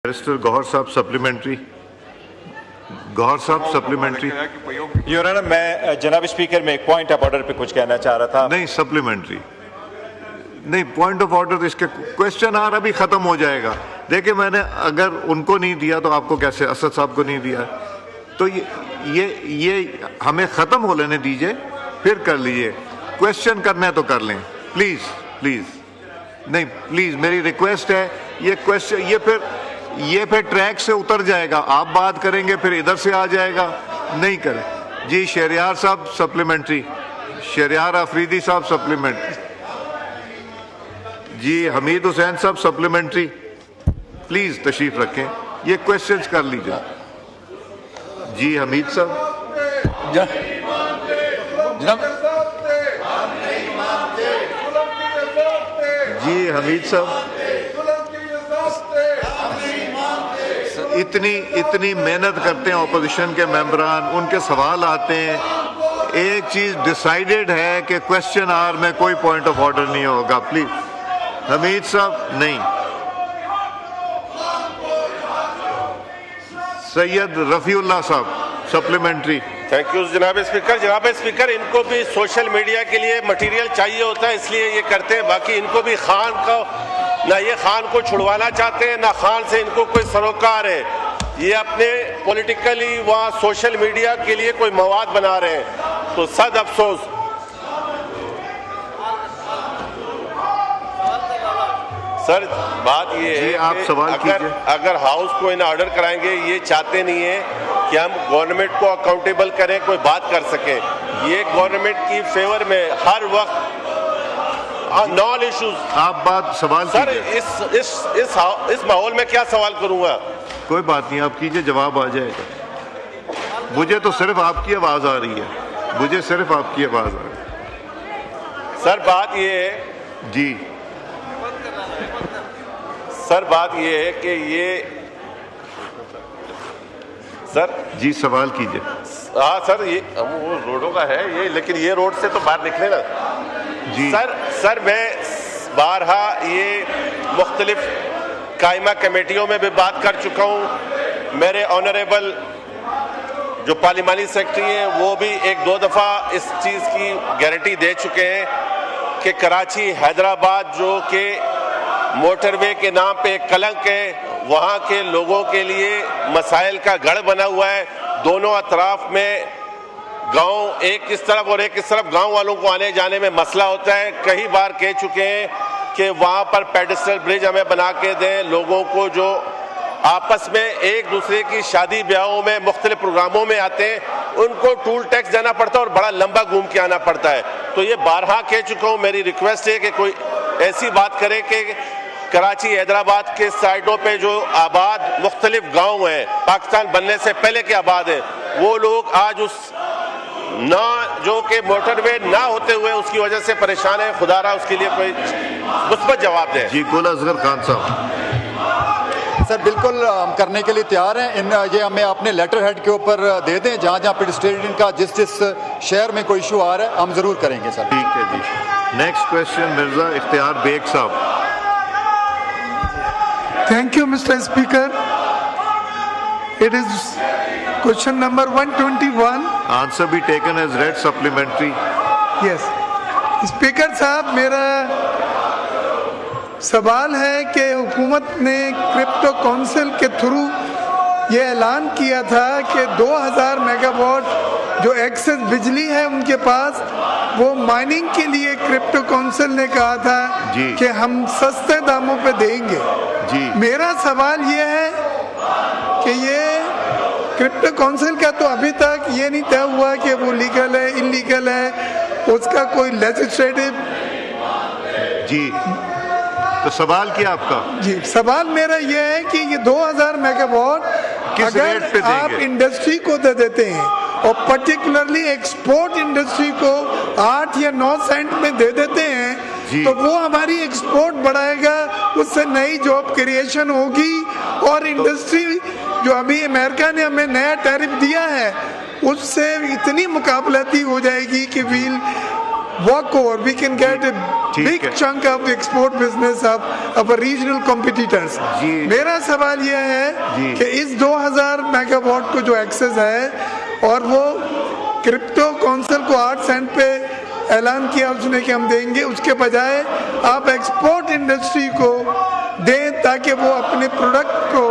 Barrister Gauhar साहब supplementary. Gauhar साहब supplementary. Your honour, मैं जनाब स्पीकर में एक पॉइंट ऑफ ऑर्डर पे कुछ कहना चाह रहा था। नहीं, सप्लीमेंट्री नहीं, पॉइंट ऑफ ऑर्डर। इसके क्वेश्चन आर अभी खत्म हो जाएगा। देखिए, मैंने अगर उनको नहीं दिया तो आपको कैसे, असद साहब को नहीं दिया, तो ये हमें खत्म हो लेने दीजिए, फिर कर लीजिए। क्वेश्चन करना है तो कर लें, प्लीज प्लीज। नहीं प्लीज, मेरी रिक्वेस्ट है। ये क्वेश्चन ये फिर ट्रैक से उतर जाएगा। आप बात करेंगे फिर इधर से आ जाएगा, नहीं करें। जी शहरियार साहब सप्लीमेंट्री। शहरियार अफरीदी साहब सप्लीमेंट्री। जी हमीद हुसैन साहब सप्लीमेंट्री। प्लीज तशरीफ रखें, ये क्वेश्चंस कर लीजिए। जी हमीद साहब। जी हमीद साहब, इतनी मेहनत करते हैं ऑपोजिशन के मेंबरान, उनके सवाल आते हैं। एक चीज डिसाइडेड है कि क्वेश्चन आवर में कोई पॉइंट ऑफ ऑर्डर नहीं होगा। प्लीज हमीद साहब। नहीं, सैयद रफीउल्लाह साहब सप्लीमेंट्री। थैंक यू जनाब स्पीकर। जनाब स्पीकर, इनको भी सोशल मीडिया के लिए मटेरियल चाहिए होता है, इसलिए ये करते हैं। बाकी इनको भी खान को, ना ये खान को छुड़वाना चाहते हैं, ना खान से इनको कोई सरोकार है। ये अपने पॉलिटिकली व सोशल मीडिया के लिए कोई मवाद बना रहे हैं, तो सद अफसोस। सर बात ये है आप सवाल अगर हाउस को इन ऑर्डर कराएंगे, ये चाहते नहीं है कि हम गवर्नमेंट को अकाउंटेबल करें, कोई बात कर सके। ये गवर्नमेंट की फेवर में हर वक्त नॉन इश्यूज। आप बात सवाल सर इस माहौल में क्या सवाल करूंगा? कोई बात नहीं, आप कीजिए, जवाब आ जाएगा। मुझे तो सिर्फ आपकी आवाज आ रही है, मुझे सिर्फ आपकी आवाज आ रही है। सर बात ये है जी, सर बात ये है कि ये सर जी सवाल कीजिए। हाँ सर, ये वो रोडों का है ये, लेकिन ये रोड से तो बाहर निकले ना जी। सर मैं बारहा ये मुख्तलिफ कायमा कमेटियों में भी बात कर चुका हूँ। मेरे ऑनरेबल जो पार्लिमानी सेक्रेटरी हैं वो भी एक दो दफ़ा इस चीज़ की गारंटी दे चुके हैं कि कराची हैदराबाद जो कि मोटरवे के नाम पे एक कलंक है, वहाँ के लोगों के लिए मसाइल का गढ़ बना हुआ है। दोनों अतराफ में गांव एक इस तरफ और एक इस तरफ, गांव वालों को आने जाने में मसला होता है। कई बार कह चुके हैं कि वहाँ पर पेडेस्ट्रियल ब्रिज हमें बना के दें। लोगों को जो आपस में एक दूसरे की शादी ब्याहों में मुख्तलिफ प्रोग्रामों में आते हैं, उनको टूल टैक्स देना पड़ता है और बड़ा लंबा घूम के आना पड़ता है। तो ये बारहा कह चुका हूँ, मेरी रिक्वेस्ट है कि कोई ऐसी बात करे कि कराची हैदराबाद के साइडों पे जो आबाद मुख्तलिफ गांव हैं, पाकिस्तान बनने से पहले के आबाद हैं, वो लोग आज उस ना जो कि मोटरवे ना होते हुए उसकी वजह से परेशान है। खुदारा उसके लिए कोई मुस्बत जवाब दे। जी गुल असगर खान साहब। सर बिल्कुल हम करने के लिए तैयार हैं। ये हमें अपने लेटर हेड के ऊपर दे दें, जहाँ जहाँ पेडिस्ट्रियन का जिस शहर में कोई इशू आ रहा है हम जरूर करेंगे सर। ठीक है जी। नेक्स्ट क्वेश्चन मिर्जा इख्तियार बेग साहब। Thank you, Mr. Speaker. It is question number 121. Answer be taken as read supplementary. Yes. Speaker साहब, मेरा सवाल है कि हुकूमत ने क्रिप्टो काउंसिल के थ्रू ये ऐलान किया था कि 2000 मेगावाट जो एक्सेस बिजली है उनके पास, वो माइनिंग के लिए क्रिप्टो काउंसिल ने कहा था कि हम सस्ते दामों पे देंगे। जी। मेरा सवाल ये है कि ये क्रिप्टो काउंसिल का तो अभी तक ये नहीं तय हुआ कि वो लीगल है इलीगल है, उसका कोई लेजिस्लेटिव। जी, तो सवाल क्या आपका? जी, सवाल मेरा ये है कि ये 2000 मेगावाट अगर आप इंडस्ट्री को दे देते हैं और पर्टिकुलरली एक्सपोर्ट इंडस्ट्री को 8 या 9 सेंट में दे देते हैं, तो वो हमारी एक्सपोर्ट बढ़ाएगा, उससे नई जॉब क्रिएशन होगी और इंडस्ट्री जो अभी अमेरिका ने हमें नया टैरिफ दिया है उससे इतनी मुकाबलती हो जाएगी कि wheel walk over. We can get a big chunk of the export business of our regional competitors. मेरा सवाल ये है कि इस 2000 मेगावाट को जो एक्सेस है और वो क्रिप्टो काउंसिल को 8 सेंट पे ऐलान किया उसने कि हम देंगे, उसके बजाय आप एक्सपोर्ट इंडस्ट्री को दें ताकि वो अपने प्रोडक्ट को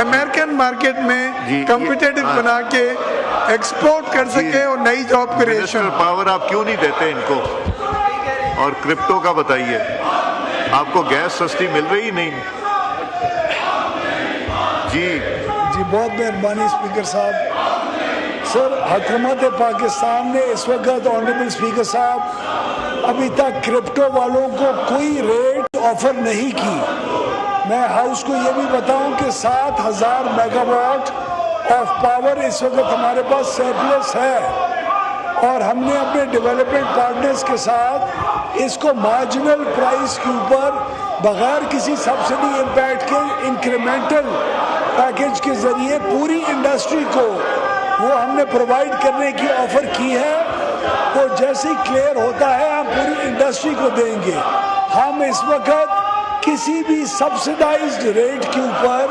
अमेरिकन मार्केट में कॉम्पिटिटिव बना के एक्सपोर्ट कर सके और नई जॉब क्रिएशन। पावर आप क्यों नहीं देते इनको? और क्रिप्टो का बताइए, आपको गैस सस्ती मिल रही नहीं? जी बहुत मेहरबानी स्पीकर साहब। सर, हुकूमत पाकिस्तान ने इस वक्त, ऑनरेबल स्पीकर साहब, अभी तक क्रिप्टो वालों को कोई रेट ऑफर नहीं की। मैं हाउस को ये भी बताऊं कि 7000 मेगावाट ऑफ पावर इस वक्त हमारे पास सरप्लस है और हमने अपने डेवलपमेंट पार्टनर्स के साथ इसको मार्जिनल प्राइस के ऊपर बगैर किसी सब्सिडी इम्पैक्ट के इंक्रीमेंटल पैकेज के जरिए पूरी इंडस्ट्री को वो हमने प्रोवाइड करने की ऑफर की है। तो जैसे ही क्लियर होता है हम पूरी इंडस्ट्री को देंगे। हम इस वक्त किसी भी सब्सिडाइज्ड रेट के ऊपर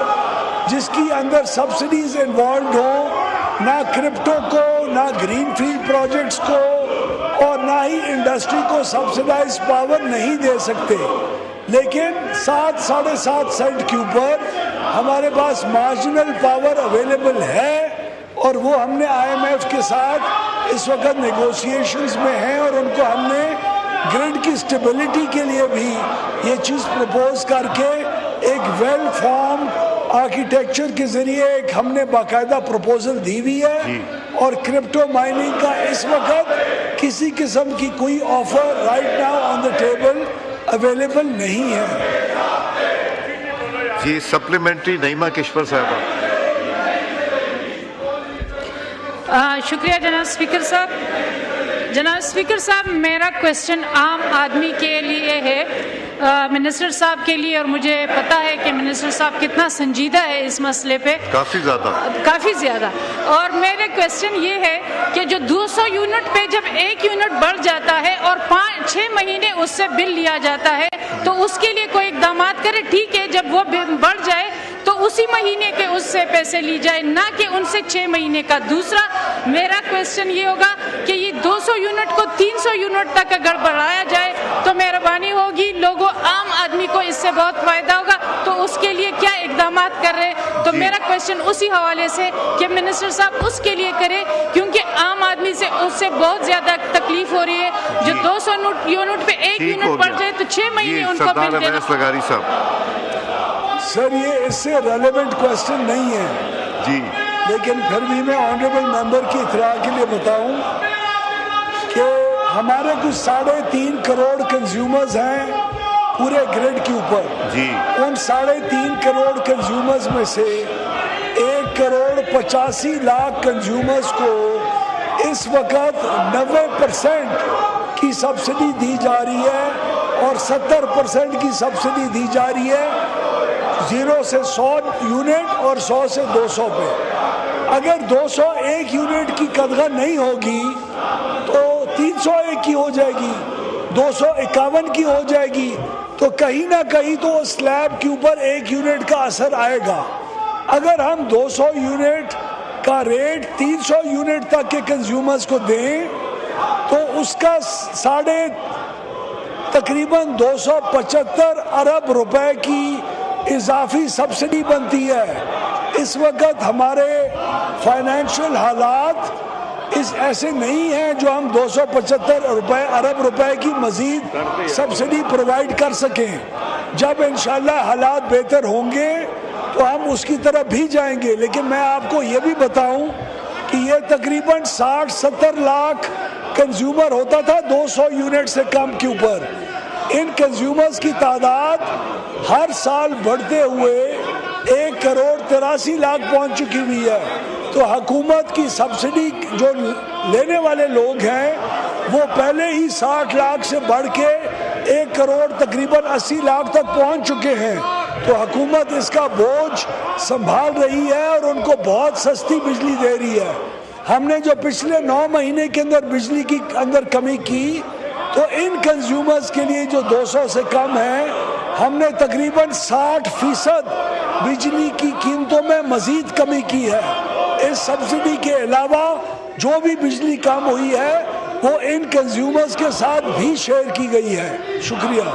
जिसकी अंदर सब्सिडीज इन्वॉल्व हो, ना क्रिप्टो को, ना ग्रीन फील्ड प्रोजेक्ट्स को और ना ही इंडस्ट्री को सब्सिडाइज पावर नहीं दे सकते। लेकिन 7-7.5 सेंट के ऊपर हमारे पास मार्जिनल पावर अवेलेबल है और वो हमने IMF के साथ इस वक्त नेगोशिएशंस में हैं और उनको हमने ग्रिड की स्टेबिलिटी के लिए भी ये चीज़ प्रपोज करके एक वेल फॉर्म आर्किटेक्चर के जरिए एक हमने बाकायदा प्रपोजल दी हुई है और क्रिप्टो माइनिंग का इस वक्त किसी किस्म की कोई offer right now on the table available नहीं है। जी सप्लीमेंट्री नईमा किश्वर साहब। शुक्रिया जनाब स्पीकर साहब। जनाब स्पीकर साहब, मेरा क्वेश्चन आम आदमी के लिए है, मिनिस्टर साहब के लिए, और मुझे पता है कि मिनिस्टर साहब कितना संजीदा है इस मसले पे, काफ़ी ज़्यादा। और मेरा क्वेश्चन ये है कि जो 200 यूनिट पे जब 1 यूनिट बढ़ जाता है और 5-6 महीने उससे बिल लिया जाता है तो उसके लिए कोई इकदाम करे। ठीक है, जब वो बढ़ जाए तो उसी महीने के उससे पैसे ली जाए, ना कि उनसे 6 महीने का। दूसरा मेरा क्वेश्चन ये होगा कि ये 200 यूनिट को 300 यूनिट तक अगर बढ़ाया जाए तो मेहरबानी होगी, लोगों आम आदमी को इससे बहुत फायदा होगा, तो उसके लिए क्या इकदाम कर रहे हैं? तो मेरा क्वेश्चन उसी हवाले से कि मिनिस्टर साहब उसके लिए करें, क्योंकि आम आदमी से उससे बहुत ज्यादा तकलीफ हो रही है। जो 200 यूनिट पे 1 यूनिट बढ़ जाए तो 6 महीने उनको बिल देना। सर, ये इससे रेलेवेंट क्वेश्चन नहीं है जी, लेकिन फिर भी मैं ऑनरेबल मेंबर की इत्तला के लिए बताऊं कि हमारे कुछ 3.5 करोड़ कंज्यूमर्स हैं पूरे ग्रिड के ऊपर जी। उन 3.5 करोड़ कंज्यूमर्स में से 1,85,00,000 कंज्यूमर्स को इस वक्त 90% की सब्सिडी दी जा रही है और 70% की सब्सिडी दी जा रही है 0 से 100 यूनिट और 100 से 200 पे। अगर 201 यूनिट की कदर नहीं होगी तो 301 की हो जाएगी, 251 की हो जाएगी, तो कहीं ना कहीं तो स्लैब के ऊपर 1 यूनिट का असर आएगा। अगर हम 200 यूनिट का रेट 300 यूनिट तक के कंज्यूमर्स को दें तो उसका तकरीबन 275 अरब रुपए की इजाफी सब्सिडी बनती है। इस वक्त हमारे फाइनेंशियल हालात इस ऐसे नहीं हैं जो हम 275 अरब रुपए की मजीद सब्सिडी प्रोवाइड कर सकें। जब इंशाल्लाह हालात बेहतर होंगे तो हम उसकी तरफ भी जाएंगे। लेकिन मैं आपको ये भी बताऊं कि ये तकरीबन 60-70 लाख कंज्यूमर होता था 200 यूनिट से कम के ऊपर। इन कंज्यूमर्स की तादाद हर साल बढ़ते हुए 1,83,00,000 पहुंच चुकी हुई है। तो हुकूमत की सब्सिडी जो लेने वाले लोग हैं वो पहले ही 60 लाख से बढ़ के 1 करोड़ तकरीबन 80 लाख तक पहुंच चुके हैं। तो हुकूमत इसका बोझ संभाल रही है और उनको बहुत सस्ती बिजली दे रही है। हमने जो पिछले 9 महीने के अंदर बिजली की अंदर कमी की تو ان کنزیومرز کے لیے جو 200 سے کم ہیں، ہم نے تقریباً 60% بجلی کی قیمتوں میں مزید کمی کی ہے۔ اس سبسڈی کے علاوہ جو بھی بجلی کم ہوئی ہے وہ ان کنزیومرز کے ساتھ بھی شیئر کی گئی ہے۔ شکریہ۔